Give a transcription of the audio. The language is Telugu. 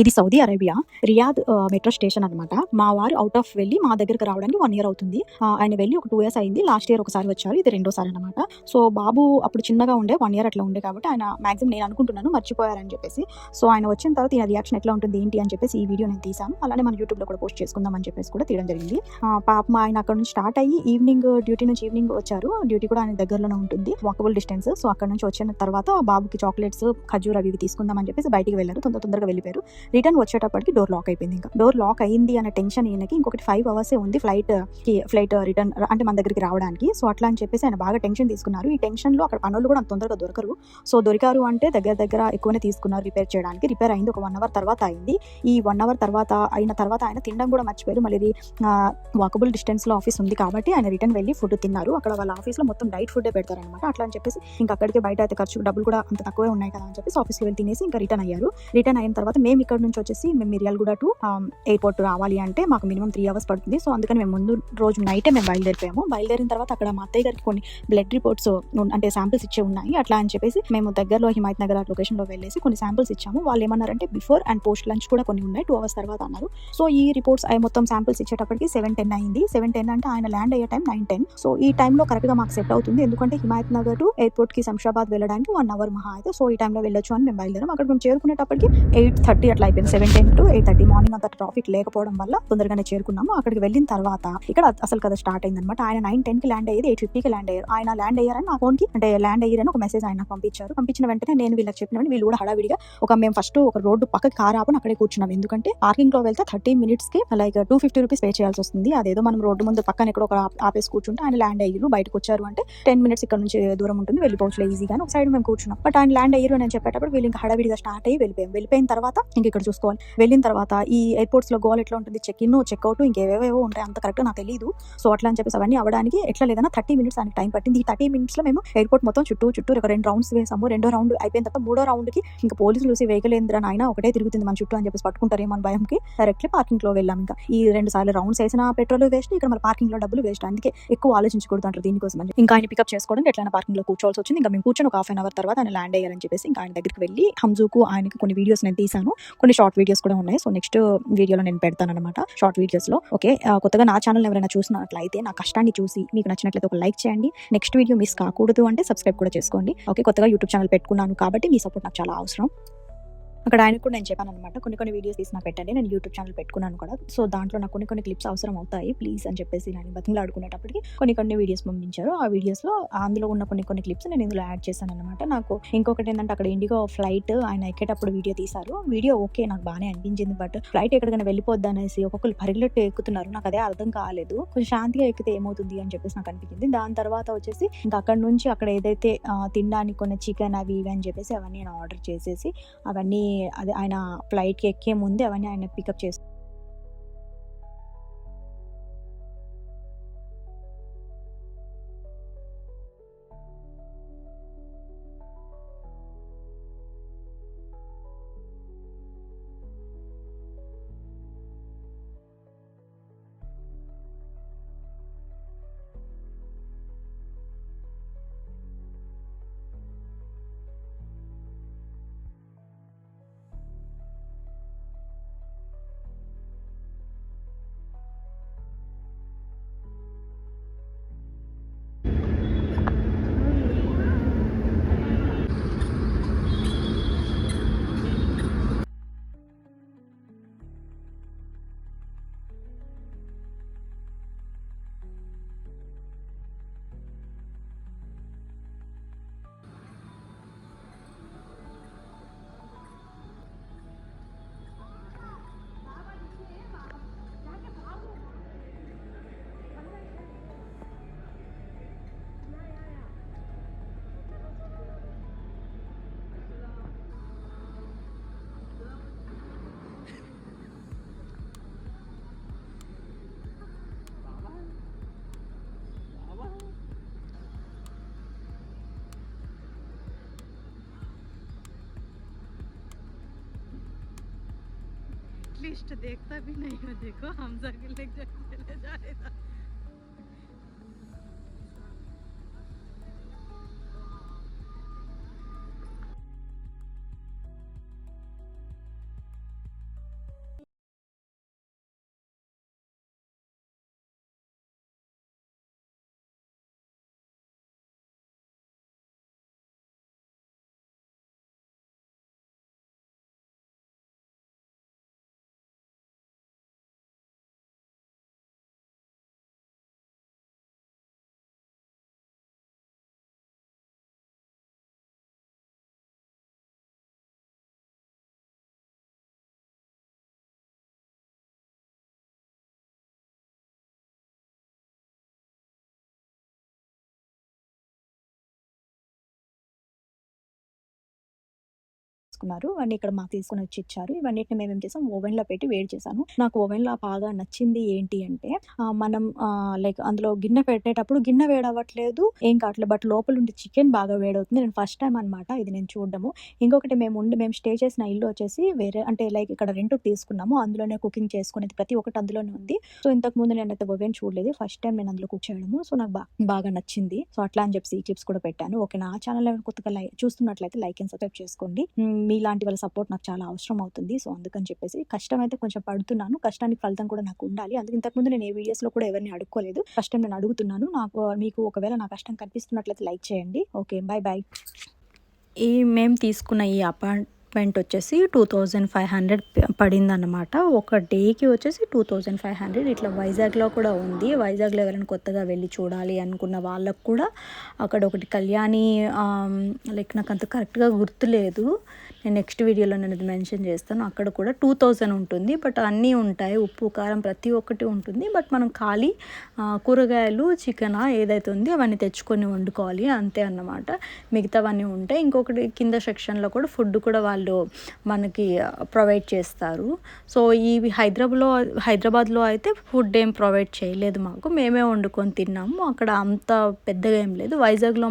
ఇది Saudi Arabia Riyadh metro station అనమాట. మా వారు అవుట్ ఆఫ్ వెళ్ళి మా దగ్గరికి రావడానికి 1 ఇయర్ అవుతుంది. ఆయన వెళ్ళి ఒక 2 ఇయర్స్ అయింది. లాస్ట్ ఇయర్ ఒకసారి వచ్చారు. ఇది రెండోసారి అనమాట. సో బాబు అప్పుడు చిన్నగా ఉండే 1 ఇయర్ అట్లా ఉండే కాబట్టి ఆయన మాక్సిమం నేను అనుకుంటున్నాను మర్చిపోయారని చెప్పేసి. సో ఆయన వచ్చిన తర్వాత ఈయన రియాక్షన్ ఎట్లా ఉంటుంది ఏంటి అని చెప్పేసి ఈ వీడియో నేను తీసాను. అలానే మన యూట్యూబ్లో కూడా పోస్ట్ చేసుకుందాం అని చెప్పేసి కూడా తీయడం జరిగింది. పాపం ఆయన అక్కడ నుంచి స్టార్ట్ అయ్యి డ్యూటీ నుంచి ఈవినింగ్ వచ్చారు. డ్యూటీ కూడా ఆయన దగ్గరలోనే ఉంటుంది, వాకబుల్ డిస్టెన్స్. సో అక్కడ నుంచి వచ్చిన తర్వాత బాబుకి చాక్లెట్స్, ఖజూర్ అవి తీసుకుందాం అని చెప్పేసి బయటికి వెళ్ళారు. తొందరగా వెళ్ళిపోయారు. రిటర్న్ వచ్చేటప్పటికి డోర్ లాక్ అయిపోయింది. ఇంకా డోర్ లాక్ అయింది అనే టెన్షన్ ఈయనకి. ఇంకొకటి 5 hours ఉంది ఫ్లైట్ రిటర్న్ అంటే మన దగ్గరికి రావడానికి. సో అట్లా అని చెప్పేసి ఆయన బాగా టెన్షన్ తీసుకున్నారు. ఈ టెన్షన్లో అక్కడ పనులు కూడా అంత తొందరగా దొరకరు. సో దొరికారు అంటే దగ్గర ఎక్కువనే తీసుకున్నారు రిపేర్ చేయడానికి. రిపేర్ అయింది ఒక 1 hour తర్వాత అయింది. ఈ 1 hour తర్వాత ఆయన తినడం కూడా మర్చిపోయారు. మళ్ళీ వాకబుల్ డిస్టెన్స్లో ఆఫీస్ ఉంది కాబట్టి ఆయన రిటర్న్ వెళ్ళి ఫుడ్ తిన్నారు. అక్కడ వాళ్ళ ఆఫీస్లో మొత్తం డైట్ ఫుడ్డే పెడతారనమాట. అట్లా అని చెప్పేసి ఇంకా అక్కడికి బయట అయితే ఖర్చు డబ్బులు కూడా అంత తక్కువే ఉన్నాయి కదా అని చెప్పేసి ఆఫీస్కి వెళ్ళి తినేసి ఇంకా రిటర్న్ అయ్యారు. రిటర్న్ అయిన తర్వాత మేము ఇక్కడ నుంచి వచ్చేసి మేము మిర్యాలగూడ టు ఎయిర్పోర్ట్ రావాలి అంటే మాకు మినిమం 3 hours పడుతుంది. సో అందుకని మేము ముందు రోజు నైటే మేము బయలుదేరిపోయాము. బయలుదేరిన తర్వాత అక్కడ మా అత్తయ్య గారికి కొన్ని బ్లడ్ రిపోర్ట్స్ అంటే శాంపిల్స్ ఇచ్చే ఉన్నాయి. అట్లా అని చెప్పేసి మేము దగ్గరలో హిమాయత్ నగర్ లొకేషన్లో వెళ్ళేసి కొన్ని శాంపిల్స్ ఇచ్చాము. వాళ్ళు ఏమన్నారంటే బిఫోర్ అండ్ పోస్ట్ లంచ్ కూడా కొన్ని ఉన్నాయి, 2 hours తర్వాత అన్నారు. సో ఈ రిపోర్ట్స్ మొత్తం శాంపిల్స్ ఇచ్చేటప్పటికి 7:10 అయింది. 7:10 అంటే ఆయన ల్యాండ్ అయ్యే టైం 9:10. సో ఈ టైంలో కరెక్ట్గా మాకు సెట్ అవుతుంది. ఎందుకంటే హిమాయత్ నగర్ టు ఎయిర్పోర్ట్కి శంషాబాద్ వెళ్ళడానికి 1 hour మహా అయితే. సో ఈ టైంలో వెళ్ళొచ్చు అని మేము బయలుదేరాం. అక్కడ మేము చేరుకునేటప్పటికి 8:30 అట్లా అయిపోయింది. 7:10 to 8:30 మార్నింగ్ అంత ట్రాఫిక్ లేకపోవడం వల్ల తొందరగానే చేరుకున్నాము. అక్కడికి వెళ్ళిన తర్వాత ఇక్కడ అసలు కదా స్టార్ట్ అయింది అనమాట. ఆయన 9:10కి ల్యాండ్ అయ్యేది 8:50కి ల్యాండ్ అయ్యారు. ఆయన ల్యాండ్ అయ్యారని నా ఫోన్కి అంటే ల్యాండ్ అయ్యారని ఒక మెసేజ్ ఆయన పంపించారు. పంపించిన వెంటనే నేను వీళ్ళకి చెప్పిన వీళ్ళు కూడా హడావిడిగా మేము ఫస్ట్ ఒక రోడ్డు పక్కకి కార్ ఆపని అక్కడే కూర్చున్నాం. ఎందుకంటే పార్కింగ్ లో వెళ్తే 30 minutes కి లైక్ 250 rupees పే చేయాల్సి వస్తుంది. అదేదో మనం రోడ్డు ముందు పక్కన ఎక్కడో ఒక ఆపేసి కూర్చుంటే ఆయన ల్యాండ్ అయ్యారు. బయటకు వచ్చారు అంటే 10 minutes ఇక్కడ నుంచి దూరం ఉంటుంది, వెళ్ళిపోవచ్చు ఈజీగా. ఒక సైడ్ మేము కూర్చున్నాం. బట్ ఆయన ల్యాండ్ అయ్యారు అని చెప్పేటప్పుడు వీళ్ళు ఇంకా హడావిడిగా స్టార్ట్ అయ్యి వెళ్ళిపోయిన తర్వాత ఇంక ఇక్కడ చూసుకోవాలి. వెళ్ళిన తర్వాత ఈ ఎయిర్పోర్ట్స్ లో గోల్ ఎట్లా ఉంటుంది, చెక్ ఇన్ చెక్అవుట్ ఇంకేవేవో ఉంటాయి, అంత కరెక్ట్ నాకు తెలియదు. సో అట్లా అని చెప్పేసి అవన్నీ అవ్వడానికి ఎట్లా లేదన్నా 30 minutes ఆయనకి టైం పట్టింది. ఈ 30 minutes లో మేము ఎయిర్పోర్ట్ మొత్తం చుట్టూ ఒక 2 rounds వేసాము. 2వ రౌండ్ అయిపోయిన తర్వాత 3వ రౌండ్ కి ఇంకా పోలీసులు చూసి వెహికల్ ఏంద్రా నాయన ఒకటే తిరుగుతుంది మన చుట్టూ అని చెప్పేసి పట్టుకుంటారేమో అని భయంకి డైరెక్ట్లీ పార్కింగ్ లో వెళ్ళాం. ఇంకా ఈ 2 సార్లు రౌండ్స్ వేసిన పెట్రోల్ వేస్ట్, ఇక్కడ మన పార్కింగ్ లో డబ్బులు వేస్ట్. అందుకే ఎక్కువ ఆలోచించకూడదు అంటారు దీనికోసం అని. ఇంకా ఆయన పికప్ చేసుకోవడానికి ఎట్లా పార్కింగ్ లో కూర్చోవాల్సి వచ్చింది. ఇంకా మేము కూర్చొని ఒక 1/2 hour తర్వాత ఆయన ల్యాండ్ అయ్యారని చెప్పేసి ఇంకా ఆయన దగ్గరికి వెళ్ళి హంజూకు ఆయనకి కొన్ని వీడియోస్ నేను తీసాను. కొన్ని షార్ట్ వీడియోస్ కూడా ఉన్నాయి. సో నెక్స్ట్ వీడియోలో నేను పెడతాను అనమాట షార్ట్ వీడియోస్ లో. ఓకే, కొత్తగా నా ఛానల్ ఎవరైనా చూసినట్లయితే నా కష్టాన్ని చూసి మీకు నచ్చినట్లయితే ఒక లైక్ చేయండి. నెక్స్ట్ వీడియో మిస్ కాకూడదు అంటే సబ్స్క్రైబ్ కూడా చేసుకోండి. ఓకే, కొత్తగా యూట్యూబ్ ఛానల్ పెట్టుకున్నాను కాబట్టి మీ సపోర్ట్ నాకు చాలా అవసరం. అక్కడ ఆయనకు కూడా నేను చెప్పాను అనమాట, కొన్ని వీడియోస్ తీసి నాకు పెట్టండి, నేను యూట్యూబ్ ఛానల్ పెట్టుకున్నాను కూడా. సో దాంట్లో నాకు కొన్ని క్లిప్స్ అవసరం అవుతాయి ప్లీజ్ అని చెప్పేసి నేను బతిమలు ఆడుకునేటప్పటికి కొన్ని వీడియోస్ పంపించారు. ఆ వీడియోస్లో అందులో ఉన్న కొన్ని క్లిప్స్ నేను ఇందులో యాడ్ చేశాను అనమాట. నాకు ఇంకొకటి ఏంటంటే అక్కడ ఇండిగో ఫ్లైట్ ఆయన ఎక్కేటప్పుడు వీడియో తీశారు. వీడియో ఓకే నాకు బాగానే అనిపించింది. బట్ ఫ్లైట్ ఎక్కడికైనా వెళ్ళిపోద్ది అనేసి ఒక్కొక్కరు పరిగెట్టు ఎక్కుతున్నారు. నాకు అదే అర్థం కాలేదు. కొంచెం శాంతిగా ఎక్కితే ఏమవుతుంది అని చెప్పేసి నాకు అనిపించింది. దాని తర్వాత వచ్చేసి ఇంకా అక్కడ నుంచి అక్కడ ఏదైతే తినడానికి కొన్ని చికెన్ అవి ఇవి అని చెప్పేసి అవన్నీ నేను ఆర్డర్ చేసేసి అవన్నీ అదే ఆయన ఫ్లైట్కి ఎక్కే ముందే అవన్నీ ఆయన పికప్ చేసి एटलीस्ट देखता भी नहीं हो, देखो हमजा के लेके चले जाएगा। తీసుకున్నారు. ఇవన్నీ ఇక్కడ మాకు తీసుకొని వచ్చి ఇచ్చారు. ఇవన్నిటిని మేము ఏం చేసాం, ఓవెన్లో పెట్టి వేడి చేశాను. నాకు ఓవెన్లో బాగా నచ్చింది ఏంటి అంటే మనం లైక్ అందులో గిన్నె పెట్టేటప్పుడు గిన్నె వేడవ్వట్లేదు, ఏం కావట్లేదు, బట్ లోపల ఉండి చికెన్ బాగా వేడవుతుంది. నేను ఫస్ట్ టైం అనమాట ఇది నేను చూడడము. ఇంకొకటి మేము స్టే చేసిన ఇల్లు వచ్చేసి వేరే, అంటే లైక్ ఇక్కడ రెంట్కి తీసుకున్నాము, అందులోనే కుకింగ్ చేసుకునేది ప్రతి ఒక్కటి అందులోనే ఉంది. సో ఇంతకు ముందు నేనైతే ఓవెన్ చూడలేదు, ఫస్ట్ టైం నేను అందులో కుక్ చేయడము. సో నాకు బాగా నచ్చింది. సో అట్లా అని చెప్పి ఈ క్లిప్స్ కూడా పెట్టాను. ఓకే, నా ఛానల్ కొత్తగా చూస్తున్నట్లయితే లైక్ అండ్ సబ్స్క్రైబ్ చేసుకోండి. మీలాంటి వాళ్ళ సపోర్ట్ నాకు చాలా అవసరం అవుతుంది. సో అందుకని చెప్పేసి కష్టం అయితే కొంచెం పడుతున్నాను, కష్టానికి ఫలితం కూడా నాకు ఉండాలి. అందుకే ఇంతకుముందు నేను ఏ వీడియోస్లో కూడా ఎవరిని అడుక్కోలేదు, ఫస్ట్ టైం నేను అడుగుతున్నాను. మీకు ఒకవేళ నా కష్టం కనిపిస్తున్నట్లయితే లైక్ చేయండి. Okay, bye. మేము తీసుకున్న ఈ అపార్ట్మెంట్ వచ్చేసి 2500 పడిందన్నమాట. ఒక డేకి వచ్చేసి 2500. ఇట్లా వైజాగ్లో కూడా ఉంది. వైజాగ్లో ఎవరైనా కొత్తగా వెళ్ళి చూడాలి అనుకున్న వాళ్ళకు కూడా అక్కడ ఒకటి కళ్యాణి, లైక్ నాకు అంత కరెక్ట్గా గుర్తులేదు, నేను నెక్స్ట్ వీడియోలో నేను అది మెన్షన్ చేస్తాను. అక్కడ కూడా 2000 ఉంటుంది. బట్ అన్నీ ఉంటాయి, ఉప్పు కారం ప్రతి ఒక్కటి ఉంటుంది. బట్ మనం ఖాళీ కూరగాయలు, చికెన్ ఏదైతే ఉంది అవన్నీ తెచ్చుకొని వండుకోవాలి అంతే అన్నమాట. మిగతావన్నీ ఉంటాయి. ఇంకొకటి కింద సెక్షన్లో కూడా ఫుడ్ కూడా వాళ్ళు మనకి ప్రొవైడ్ చేస్తారు. సో ఈ హైదరాబాద్లో అయితే ఫుడ్ ఏం ప్రొవైడ్ చేయలేదు మాకు, మేమే వండుకొని తిన్నాము. అక్కడ అంత పెద్దగా ఏం లేదు. వైజాగ్లో